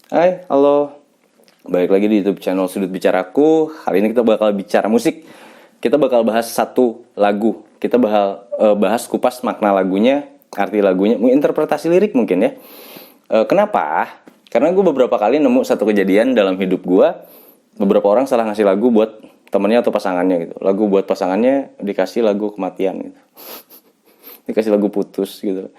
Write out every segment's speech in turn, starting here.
Hai, halo. Balik lagi di YouTube channel Sudut Bicaraku. Hari ini kita bakal bicara musik. Kita bakal bahas satu lagu. Kita bakal bahas kupas makna lagunya, arti lagunya, interpretasi lirik mungkin ya. Kenapa? Karena gue beberapa kali nemu satu kejadian dalam hidup gue. Beberapa orang salah ngasih lagu buat temennya atau pasangannya gitu. Lagu buat pasangannya dikasih lagu kematian gitu. Dikasih lagu putus gitu.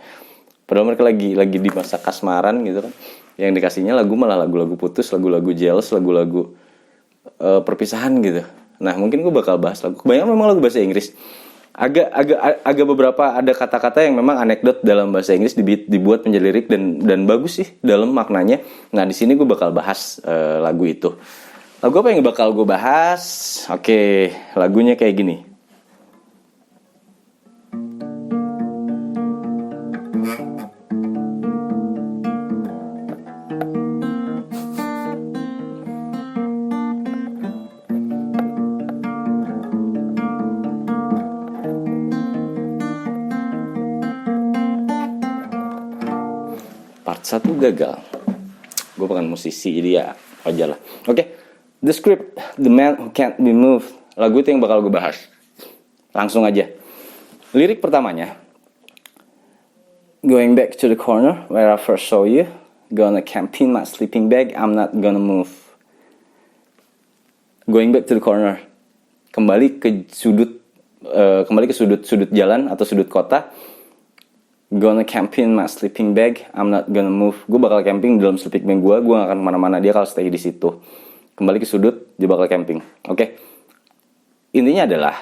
Padahal mereka lagi di masa kasmaran gitu kan. Yang dikasihnya lagu malah lagu-lagu putus, lagu-lagu jealous, lagu-lagu perpisahan gitu. Nah, mungkin gue bakal bahas lagu. Kebanyakan memang lagu bahasa Inggris. Agak beberapa ada kata-kata yang memang anekdot dalam bahasa Inggris dibuat menjadi lirik dan bagus sih dalam maknanya. Nah, di sini gue bakal bahas lagu itu. Lagu apa yang bakal gue bahas? Oke, lagunya kayak gini. Part 1 gagal. Gue bukan musisi, jadi ya wajar lah. Oke. The Script, The Man Who Can't Be Moved. Lagu itu yang bakal gue bahas. Langsung aja. Lirik pertamanya. Going back to the corner where I first saw you. Gonna camp in my sleeping bag, I'm not gonna move. Going back to the corner. Kembali ke sudut jalan atau sudut kota. Gonna camp in my sleeping bag, I'm not gonna move. Gue bakal camping dalam sleeping bag gue gak akan kemana-mana. Dia kalau stay di situ. Kembali ke sudut, dia bakal camping. Oke. Intinya adalah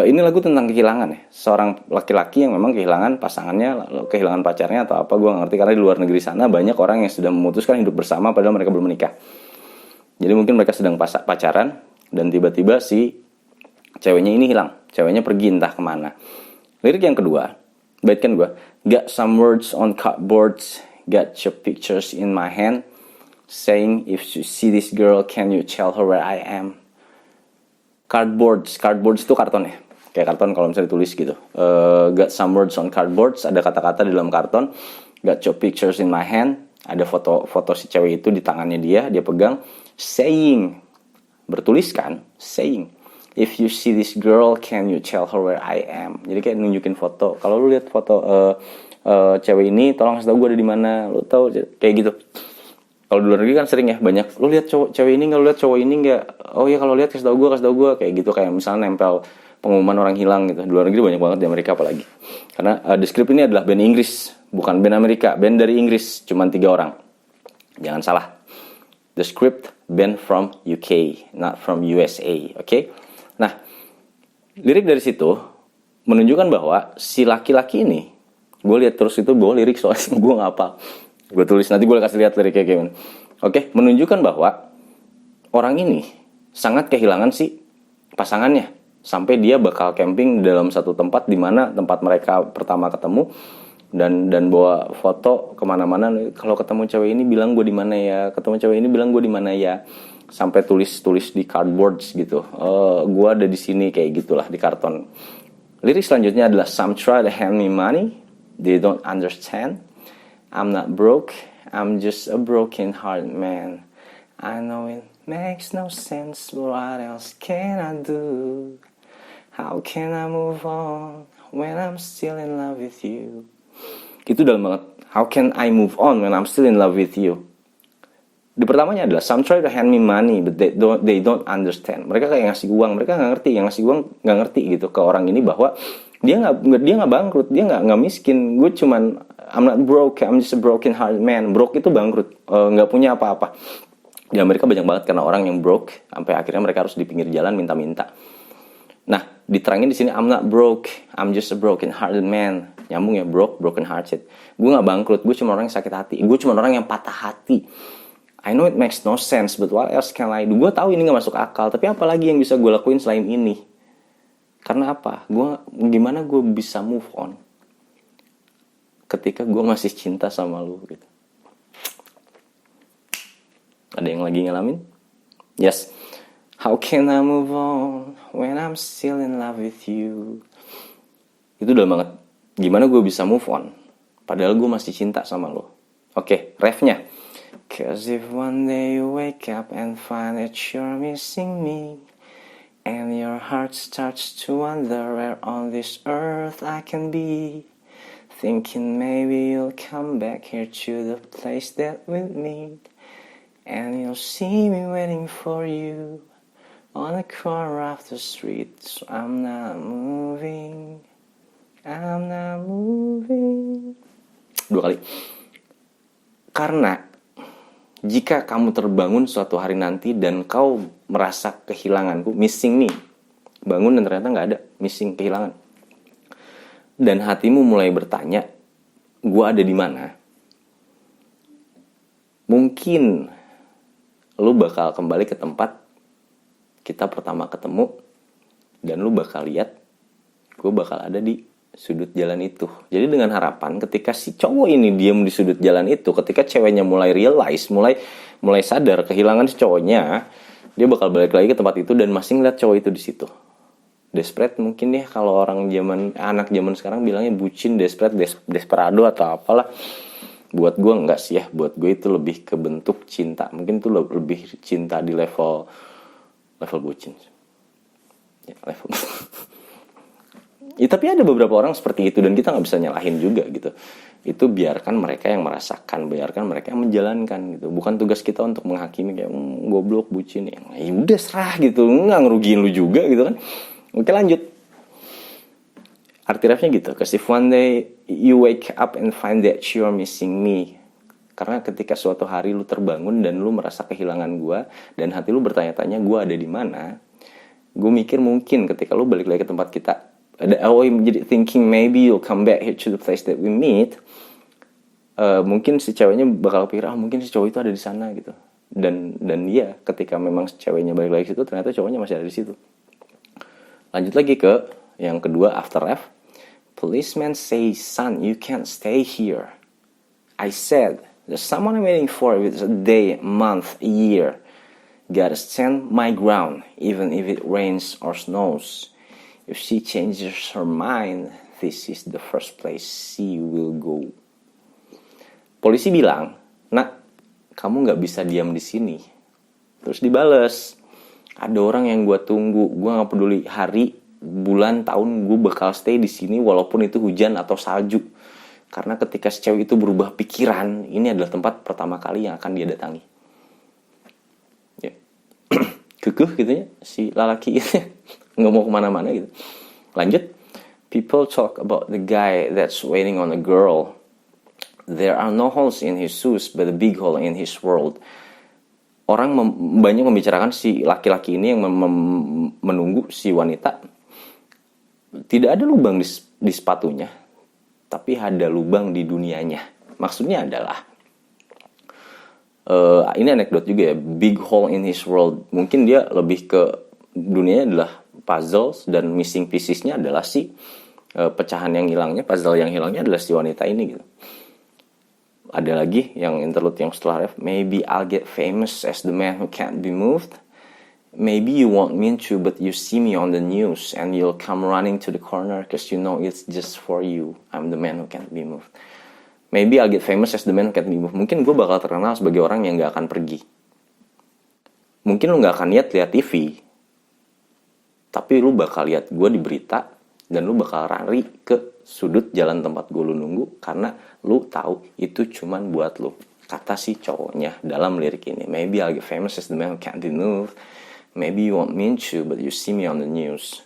ini lagu tentang kehilangan ya. Seorang laki-laki yang memang kehilangan pasangannya, kehilangan pacarnya atau apa, gue gak ngerti. Karena di luar negeri sana banyak orang yang sudah memutuskan hidup bersama padahal mereka belum menikah. Jadi mungkin mereka sedang pacaran dan tiba-tiba si ceweknya ini hilang. Ceweknya pergi entah kemana. Lirik yang kedua, baitkan gue. Got some words on cardboards, got your pictures in my hand, saying if you see this girl, can you tell her where I am? Cardboards itu karton ya. Kayak karton kalau misalnya ditulis gitu. Got some words on cardboards, ada kata-kata di dalam karton. Got your pictures in my hand, ada foto si cewek itu di tangannya dia pegang. Saying, bertuliskan, saying, if you see this girl, can you tell her where I am? Jadi kayak nunjukin foto. Kalau lu lihat foto cewek ini, tolong kasih tau gue ada di mana. Lu tahu kayak gitu. Kalau di luar negeri kan sering ya banyak. Lu lihat cewek ini nggak? Lu lihat cowok ini nggak? Oh iya kalau lihat kasih tau gue kayak gitu. Kayak misalnya nempel pengumuman orang hilang gitu. Di luar negeri banyak banget di Amerika apalagi. Karena The Script ini adalah band Inggris, bukan band Amerika. Band dari Inggris, cuman 3 orang. Jangan salah. The Script band from UK, not from USA. Oke? Nah, lirik dari situ menunjukkan bahwa si laki-laki ini, gue lihat terus itu bawa lirik soalnya gue nggak hafal. Gue tulis nanti gue kasih lihat liriknya kayak gimana. Oke, menunjukkan bahwa orang ini sangat kehilangan si pasangannya sampai dia bakal camping dalam satu tempat di mana tempat mereka pertama ketemu dan bawa foto kemana-mana. Kalau ketemu cewek ini bilang gue di mana ya, ketemu cewek ini bilang gue di mana ya, sampai tulis di cardboards gitu. Gue ada di sini kayak gitulah di karton. Lirik selanjutnya adalah some try to hand me money, they don't understand. I'm not broke, I'm just a broken heart man. I know it makes no sense, but what else can I do? How can I move on when I'm still in love with you? Itu dalam banget. How can I move on when I'm still in love with you? Di pertamanya adalah some try to hand me money, but they don't understand. Mereka kayak ngasih uang, mereka nggak ngerti. Yang ngasih uang nggak ngerti gitu ke orang ini bahwa dia nggak bangkrut, dia nggak miskin. Gue cuman I'm not broke, I'm just a broken heart man. Broke itu bangkrut, nggak punya apa-apa. Di Amerika banyak banget karena orang yang broke sampai akhirnya mereka harus di pinggir jalan minta-minta. Nah, diterangin di sini I'm not broke, I'm just a broken hearted man. Nyambung ya, broken hearted. Gue nggak bangkrut, gue cuma orang yang sakit hati. Gue cuma orang yang patah hati. I know it makes no sense, but what else can I do? Gue tahu ini nggak masuk akal, tapi apa lagi yang bisa gue lakuin selain ini? Karena apa? Gimana gue bisa move on ketika gue masih cinta sama lu gitu. Ada yang lagi ngalamin? Yes. How can I move on when I'm still in love with you? Itu udah banget. Gimana gue bisa move on padahal gue masih cinta sama lo? Oke, refnya. 'Cause if one day you wake up and find that you're missing me, and your heart starts to wonder where on this earth I can be, thinking maybe you'll come back here to the place that we meet, and you'll see me waiting for you on the corner of the street. So I'm not moving. 2 kali. Karena jika kamu terbangun suatu hari nanti dan kau merasa kehilanganku, missing me, bangun dan ternyata nggak ada, missing, kehilangan, dan hatimu mulai bertanya, gua ada di mana? Mungkin lu bakal kembali ke tempat kita pertama ketemu, dan lu bakal lihat gua bakal ada di sudut jalan itu. Jadi dengan harapan ketika si cowok ini diam di sudut jalan itu, ketika ceweknya mulai realize, mulai sadar kehilangan si cowoknya, dia bakal balik lagi ke tempat itu dan masih ngeliat cowok itu di situ. Desperate mungkin ya, kalau anak zaman sekarang bilangnya bucin, desperate, desperado atau apalah. Buat gue enggak sih ya, buat gue itu lebih ke bentuk cinta. Mungkin itu lebih cinta di level bucin. Ya, level ya, tapi ada beberapa orang seperti itu dan kita nggak bisa nyalahin juga gitu. Itu biarkan mereka yang merasakan, biarkan mereka yang menjalankan gitu. Bukan tugas kita untuk menghakimi kayak goblok, bucin ya. Udah serah gitu, nggak ngerugiin lu juga gitu kan. Oke, lanjut. Arti refnya gitu. 'Cause if one day you wake up and find that you're missing me. Karena ketika suatu hari lu terbangun dan lu merasa kehilangan gua dan hati lu bertanya-tanya gua ada di mana. Gue mikir mungkin ketika lu balik lagi ke tempat kita, jadi thinking maybe you'll come back here to the place that we meet. Mungkin si ceweknya bakal pikir mungkin si cowok itu ada di sana gitu. Dan iya, ketika memang si ceweknya balik lagi ke situ, ternyata cowoknya masih ada di situ. Lanjut lagi ke yang kedua, after F. Policeman says, son, you can't stay here. I said, there's someone I'm waiting for. It's a day, month, a year. Gotta stand my ground, even if it rains or snows. If she changes her mind, this is the first place she will go. Polisi bilang, nak, kamu gak bisa diam di sini. Terus dibales, ada orang yang gue tunggu. Gue gak peduli hari, bulan, tahun, gue bakal stay di sini walaupun itu hujan atau salju. Karena ketika si cewek itu berubah pikiran, ini adalah tempat pertama kali yang akan dia datangi. Ya. Kekeh gitu ya, si lalaki itu nggak mau kemana-mana gitu. Lanjut. People talk about the guy that's waiting on a girl. There are no holes in his shoes, but a big hole in his world. Orang banyak membicarakan si laki-laki ini yang menunggu si wanita. Tidak ada lubang di sepatunya, tapi ada lubang di dunianya. Maksudnya adalah, ini anekdot juga ya, big hole in his world. Mungkin dia lebih ke dunianya adalah puzzles dan missing piecesnya adalah si pecahan yang hilangnya, puzzle yang hilangnya adalah si wanita ini gitu. Ada lagi yang interlude yang setelah ref, maybe I'll get famous as the man who can't be moved. Maybe you won't mean to, but you see me on the news and you'll come running to the corner because you know it's just for you. I'm the man who can't be moved. Maybe I'll get famous as the man who can't be moved. Mungkin gue bakal terkenal sebagai orang yang gak akan pergi. Mungkin lu gak akan lihat TV, tapi lu bakal lihat gue di berita dan lu bakal lari ke sudut jalan tempat gue lu nunggu karena lu tahu itu cuman buat lu. Kata si cowoknya dalam lirik ini, maybe I'll get famous as the man who can't be moved. Maybe you won't mean to, but you see me on the news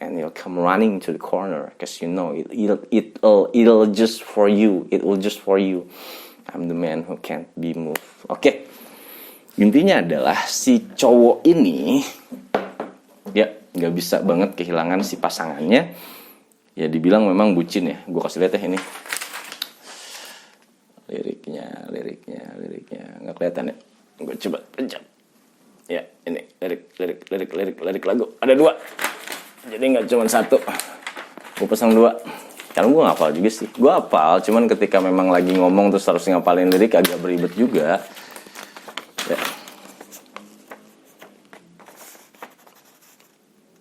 and you'll come running to the corner because you know it'll just for you. It will just for you. I'm the man who can't be moved. Oke. Intinya adalah si cowok ini ya gak bisa banget kehilangan si pasangannya. Ya dibilang memang bucin ya. Gue kasih lihat ya ini liriknya nggak kelihatan ya. Gue coba pejam. Ya ini lirik lagu ada 2. Jadi nggak cuma 1. Gue pasang 2. Karena gue ngapal juga sih. Gue hafal, cuman ketika memang lagi ngomong terus harus ngapalin lirik agak beribet juga. Ya.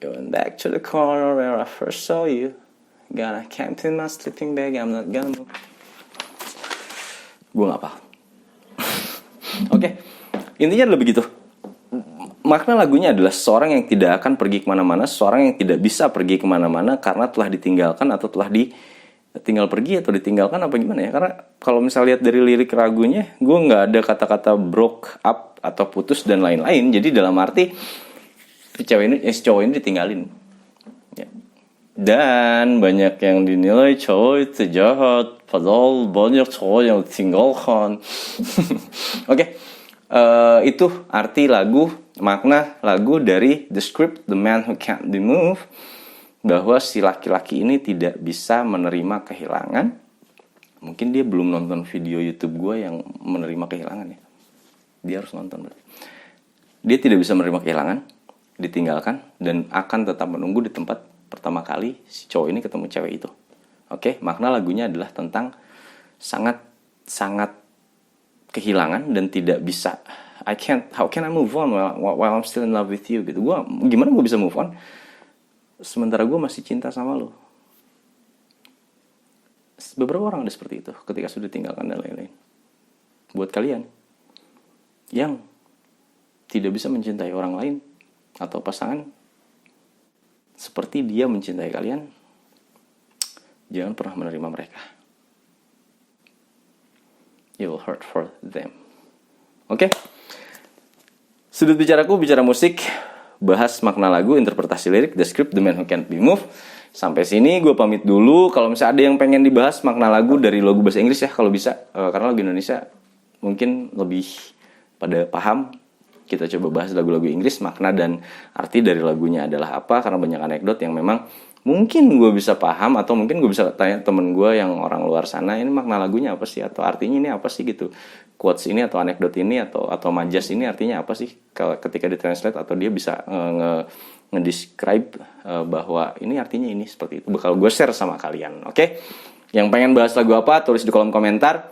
Going back to the corner where I first saw you. Gonna camp in my sleeping bag, I'm not gonna move. Gue gak paham. Oke, intinya adalah begitu. Makna lagunya adalah seseorang yang tidak akan pergi kemana-mana, seseorang yang tidak bisa pergi kemana-mana karena telah ditinggalkan atau telah tinggal pergi atau ditinggalkan apa gimana ya. Karena kalau misalnya lihat dari lirik lagunya, gue nggak ada kata-kata broke up atau putus dan lain-lain. Jadi dalam arti si cowok ini ditinggalin ya. Dan banyak yang dinilai cowok itu jahat, padahal banyak cowok yang ditinggalkan. Oke. Itu arti lagu, makna lagu dari The Script, The Man Who Can't Be Moved, bahwa si laki-laki ini tidak bisa menerima kehilangan. Mungkin dia belum nonton video YouTube gue yang menerima kehilangan ya. Dia harus nonton. Dia tidak bisa menerima kehilangan, ditinggalkan, dan akan tetap menunggu di tempat pertama kali si cowok ini ketemu cewek itu. Oke, makna lagunya adalah tentang sangat kehilangan dan tidak bisa. How can I move on while I'm still in love with you gitu. Gimana gue bisa move on sementara gue masih cinta sama lo. Beberapa orang ada seperti itu ketika sudah tinggalkan dan lain-lain. Buat kalian yang tidak bisa mencintai orang lain atau pasangan seperti dia mencintai kalian, jangan pernah menerima mereka. You will hurt for them. Oke? Sudut bicaraku, bicara musik, bahas makna lagu, interpretasi lirik, the script, the man who can't be moved. Sampai sini gue pamit dulu. Kalau misalnya ada yang pengen dibahas makna lagu dari lagu bahasa Inggris ya, kalau bisa. Karena lagu Indonesia mungkin lebih pada paham. Kita coba bahas lagu-lagu Inggris, makna dan arti dari lagunya adalah apa. Karena banyak anekdot yang memang mungkin gue bisa paham, atau mungkin gue bisa tanya temen gue yang orang luar sana, ini makna lagunya apa sih, atau artinya ini apa sih gitu, quotes ini atau anekdot ini atau majas ini artinya apa sih ketika ditranslate, atau dia bisa ngedescribe bahwa ini artinya ini, seperti itu bakal gue share sama kalian. Oke? Yang pengen bahas lagu apa tulis di kolom komentar,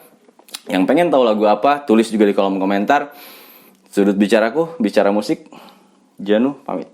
yang pengen tahu lagu apa tulis juga di kolom komentar. Sudut bicaraku, bicara musik, Janu pamit.